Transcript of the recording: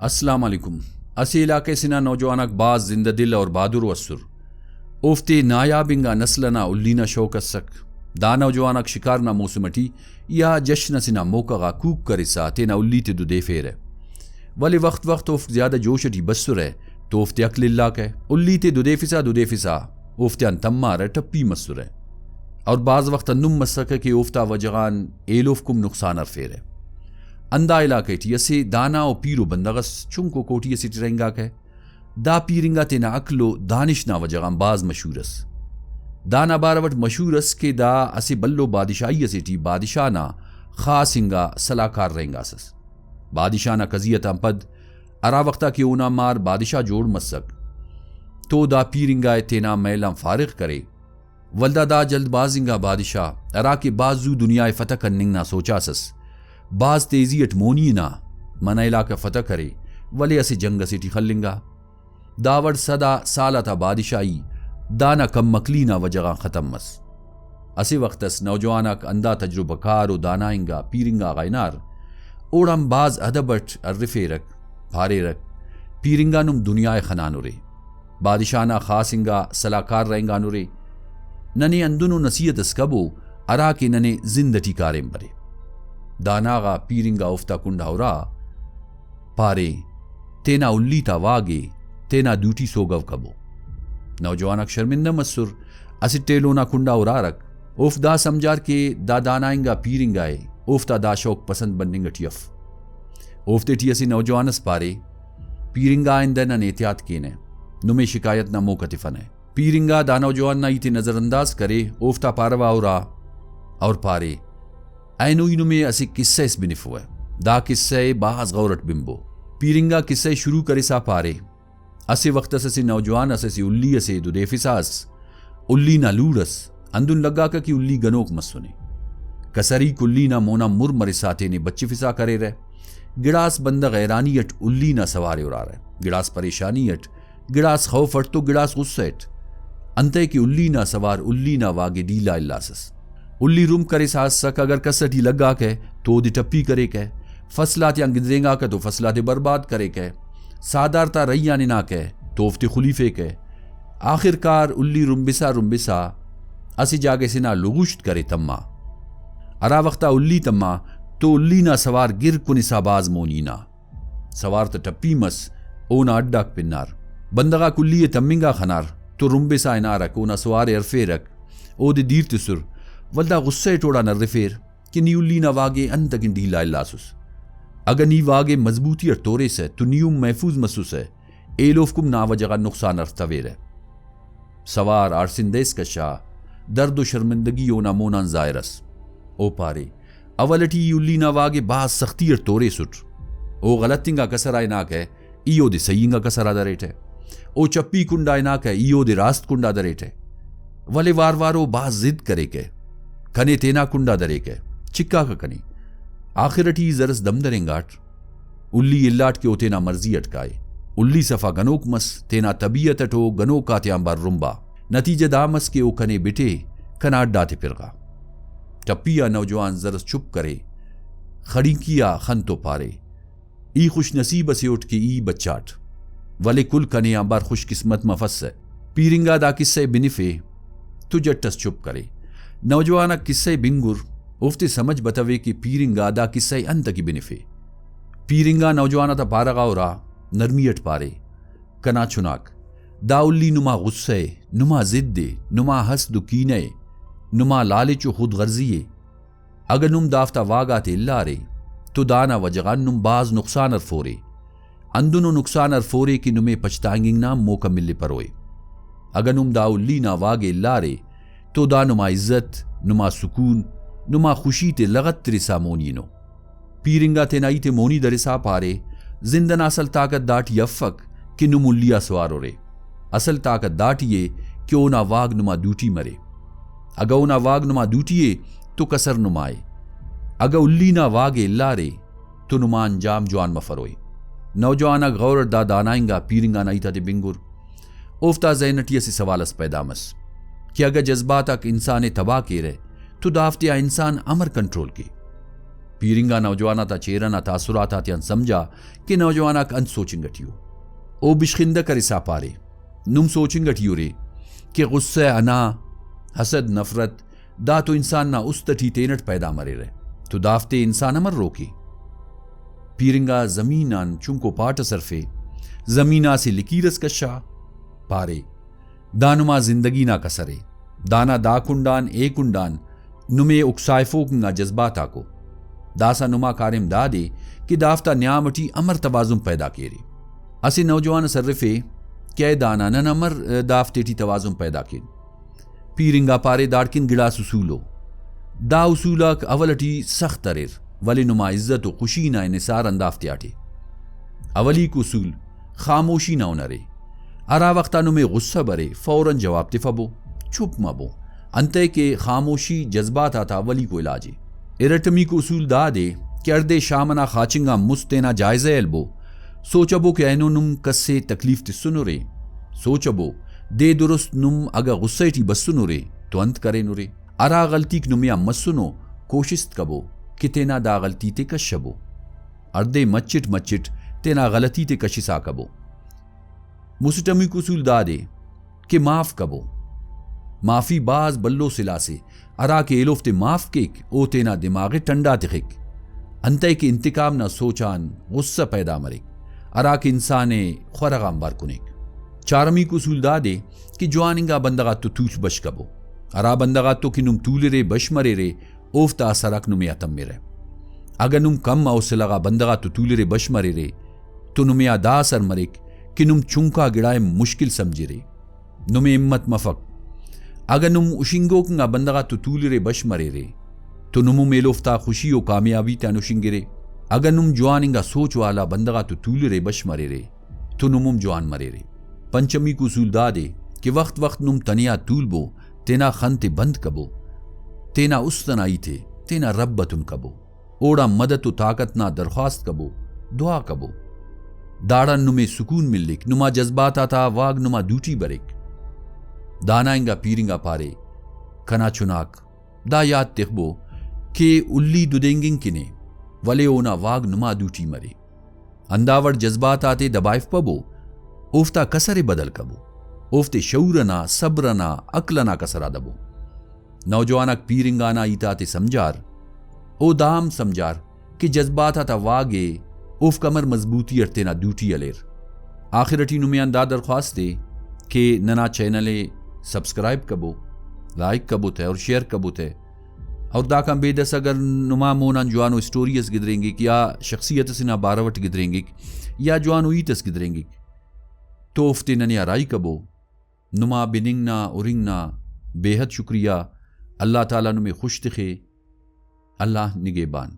अस्सलाम वालेकुम। असी इलाके सिना नौजवानक बाज जिंदा दिल और बहादुर वसुर उफ्ती नायाबिंगा नस्लना उल्लीना शौकसक दा नौजवानक शिकारना मौसमटी या जश्न सिना मौका कूक करिसा तेना उल्ली ते दुदे फेर वली वक्त वक्त उफ्त ज्यादा जोशटी बसुर है तो उफ्ते अकलिल्ला के उल्ली ते दुदे फिसा उफ्ते तम्मा रे टप्पी मसुर है और बाज वक्त नुम मसक के उफ्ता वजगान एलोफकुम नुकसान फेर है अंदा इलाके टी दाना और पीरो बंदगस चुंको कोटी टिरेंगा के दा पीरिंगा तेना अकलो दानिश ना वजगाम बाज मशहूरस दाना बारवट मशहूरस के दा असे बल्लो बादिशाही टी बादिशाह ना खासिंगा सलाहकार रहेंगासस बादिशाह ना कजियत पद अरा वक्ता के ऊना मार बादिशाह जोड़ मसक तो दा पीरिंगा तेना मैलम फारिग करे वल्दा दा जल्दबाजिंगा बादिशाह अरा के बाजू दुनिया फतह करनिंग ना सोचासस बाज तेजी अटमोनी ना मना इलाका फतह करे वले असे जंग सिटी खल्लिंगा दावड़ सदा साला था बादिशाही दाना कम मकली ना वजगा खत्म मस असे वक्तस नौजवानक अंदा तजुर्बकार व दानाइंगा पीरिंगा गायनार ओड़म बाज अदबट अर्रिफे रख भारे रख पीरिंगा नुम दुनिया खनानुरे बादिशाना खासिंगा सलाहकार रहेंगा नुरे नने अंदुनु नसीहत स्कबो अरा के नने जिंदटी कारें बरे दानागा पीरिंगा उफ्ता कुंडावरा पारे तेना उल्ली ता वागे तेना दूटी सोगव कबो नौजवानक शर्मिंदा मसुर असी टेलोना कुंडावरा रख उफ्दा समझार के दा दानाइंगा पीरिंगाए उफ्ता दा शौक पसंद बननिंग टियफ उफ्ते टियसी नौजवानस पारे पीरिंगा आइंदा न एहतियात केने नुमे शिकायत ना मोकतिफन है पीरिंगा दा नौजवान ना इति नजरअंदाज करे उफ्ता पारवा और पारे ऐनुइनु में असी किस्से इस बिनिफ हुए दा किस्से बाज गौरट बिंबो पीरिंगा किस्से शुरू करे सा पारे असे वक्त असी नौजवान असे उल्ली असे दुदेफिसास उल्ली ना लूड़स अंदुन लगा का कि उल्ली गनोक मसुने कसरी कुल्ली ना मोना मुर मरिसाते ने बच्चे फिसा करे रहे गिड़ास बंदा गैरानी अट उल्ली ना सवारे उड़ा रहे गिड़ास परेशानी अट गिड़ास खौफ अट तो गिड़ास गुस्से अट अंते की उल्ली ना सवार उल्ली ना वागे डीला इल्लासस उल्ली रूम करे सास सक अगर कसटी लगा के तो दी टप्पी करे के फसलात या गिदरेंगा के तो फसलाते बर्बाद करे के सादारता रैया ना के तोफ्ते खुलीफे के आखिरकार उल्ली रुम्बिसा असी जागे से ना लुगुश्त करे तम्मा अरा वक्ता उल्ली तम्मा तो उल्ली ना सवार गिर कुनिसाबाज मोनीना सवार तो टप्पी मस ओना अड्डाक पिन्नार बंदगा कुल्ली तम्मिंगा खनार तो रुम्बिसा इनारक ओना सवार अरफे रख ओ दे दीर तिसुर वल्दा गुस्से टोड़ा नर्रिफेर कि नी उल्ली ना वागे अंतकिन ढीला इल्लासुस अगर नी वागे मजबूती और तोरे से तो नीयुम महफूज मसूस है एलोफकुम ना वजगा नुकसान अर्थवेर है सवार आरसिंदेस कशा दर्द शर्मिंदगी ओना मोनान जायरस ओ पारे अवलटी उल्ली ना वागे बाज सख्ती और तोरे सुट ओ गलतिंगा कसराय ना कह इयो दे सईंगा कसरा दरेट है ओ चप्पी कुंडा ना कह इयो दे रास्त कुंडा दरेट है वले वार वारो बाज जिद करे के कने तेना कुंडा दरे के चिक्का का कनी आखिरटी जरस दम दरेंगाट उल्ली इल्लाट के ओ तेना मर्जी अटकाए उल्ली सफा गनोक मस तेना तबीयत अटो गनो का त्यांबार रुम्बा नतीजे दामस के ओ कने बिटे कनाट डाते फिरगा टप्पिया नौजवान जरस चुप करे खड़ी किया खन तो पारे ई खुश नसीब से उठ के ई बच्चाट वले कुल कने आंबार खुशकिस्मत मफस है पीरिंगा दा किस्से बिनिफे तु जट्टस चुप करे नौजवाना किस्से बिंगुर उफ्ते समझ बतवे कि पीरिंगा दा किस्से अंत की बिनिफे पीरिंगा नौजवाना ता पारगा उरा नरमियट पारे कना चुनाक दाउल्ली नुमा गुस्से नुमा जिद्दे नुमा हसदु कीने नुमा लालिचो खुद गर्जिये अगर नुम दाफ्ता वागाते इल्लारे तो दाना वजगान नुम बाज नुकसान अरफोरे अंदुनो नुकसान अरफोरे कि नुमे पछतांगिंग नाम मौका मिले परोए अगर नुम दाउल्ली ना वागे इल्लारे तो दा नुमा इज्जत नुमा सुकून नुमा खुशी ते लगत त्रिसा मोनीनो पीरिंगा ते नाई ते मोनी दरिसा पारे जिंदन असल ताकत दाट यफक कि नुमुल्लिया सवारो रे असल ताकत दाटिये कि ओना वाग नुमा दूटी मरे अगर ओना वाग नुमा दूटिये तो कसर नुमाए अगर उल्ली ना वागे इल्लारे तो नुमा अंजाम जवान मफरोए नौजवाना गौर दा दानाइंगा पीरिंगा नाई था ते बिंगुर उफ्ता जैनटिया से सवालस पैदामस कि अगर जज्बात इंसान तबाह के रहे तो दाफ्तिया इंसान अमर कंट्रोल की पीरिंगा नौजवाना ता चेरना तासुराता त्यान समझा कि नौजवाना अंत सोचिंगटियो ओ बिशखिंदा करिसा पारे नुम सोचिंगटियो रे कि गुस्से अना हसद नफरत दा तो इंसान ना उस तटी तेनट पैदा मरे रहे तो दाफते इंसान अमर रोके पीरिंगा जमीनान चुंको पाट सरफे जमीना से लिकीरस कशा पारे दानुमा जिंदगी ना कसरे दाना दा कुंडान ए कुंडान नुमे उकसाइफोक ना जज्बाता को दासा नुमा कारिम दादे कि दाफ्ता न्यामटी अमर तवाजुम पैदा केरे असी नौजवान सर्रफे क्या दाना नन अमर दाफ्तेटी तवाजुम पैदा केन पीरिंगा पारे दाड़किन गिड़ा सुसूलो दा उसूलक अवलटी सख्त तरेर वली नुमा इज्जत व खुशी ना निसार अंदाफ्ते आटे अवली कुसूल खामोशी ना उनरे अरा वक्ता नुमे गुस्सा बरे फौरन जवाब तिफबो चुप मबो अंते के खामोशी जज्बात आता वली को इलाजे इरटमी को उसूल दा दे कि अर्दे शामना खाचिंगा मुस्तेना जायज़ एल्बो सोचबो कि ऐनो नुम कस्से तकलीफ ति सुनो रे सोचबो दे दुरुस्त नुम अगर गुस्से टी बस सुनो रे तो अंत करे नुरे अरा गलती की नुमिया मस्सुनो कोशिश कबो कि तेना दा गलती ते कशबो अर्दे मच्चिट मच्चिट तेना गलती ते कशिसा कबो मुसटमी को उसूल दा दे कि माफ कबो माफी बाज बल्लो सिला से अरा के एलोफ्ते माफ केक ओ तेना दिमागे टंडा तिखिक अंते के इंतकाम ना सोचान गुस्सा पैदा मरे अरा के इंसाने ख्वरगाम बार कुनेक चारमी को उसूल दा दे कि जवानिंगा बंदगा तो तूच बश कबो अरा बंदगा तो कि नुम तूले रे बश मरे रे ओफ्ता सरक नुमे अतम मेरे अगर नुम कम औसे लगा बंदगा तो तूले रे बश मरे रे तो नुमे अदा सर मरिक कि नुम चुंका गिड़ाए मुश्किल समझे रे नुमे हिम्मत मफक अगर नुम उशिंगो का बंदगा तो तूले रे बश मरे रे तो नुमु मेलोफ्ता खुशी और कामयाबी त्यान उशिंगे रे अगर नुम जवानिंगा सोच वाला बंदगा तो तूले रे बश मरे रे तो नुमुम जवान मरे रे पंचमी को उसूल दा दे कि वक्त वक्त नुम तनिया तूलबो तेना खनते बंद कबो तेना उस तनाई थे तेना रब्बतुन कबो ओड़ा मदद ताकत ना दरख्वास्त कबो दुआ कबो दाड़ा नुमे सुकून मिल्लिक नुमा जज्बात आता वाग नुमा दूटी बरेक दानाइंगा पीरिंगा पारे कना चुनाक दा याद तिखबो के उल्ली दुदेंगिंग किने वले ओना वाग नुमा दूटी मरे अंदावर जज्बात आते दबाइफ पबो ओफ्ता कसरे बदल कबो ओफ्ते शौरना सब्रना अक्लना कसरा दबो नौजवानक पीरिंगाना ईताते समझार ओ दाम समझार कि जज्बात आता वागे ओफ कमर मजबूती अरते ना दूटी अलेर आखिरटी नुमियान दा दरख्वास्त दे के नना चैनले सब्सक्राइब कबो लाइक कबो थे और शेयर कबो थे और दाका बेदस अगर नुमा मोना जवानो स्टोरीज गिदरेंगे या शख्सियत से ना बारवट गिदरेंगे या जवानो ईतस गिदरेंगे तो उफ्ते ननिया राई कबो नुमा बिनिंगना उरिंगना बेहद शुक्रिया अल्लाह ताला नुमे खुश तिखे अल्लाह निगेबान।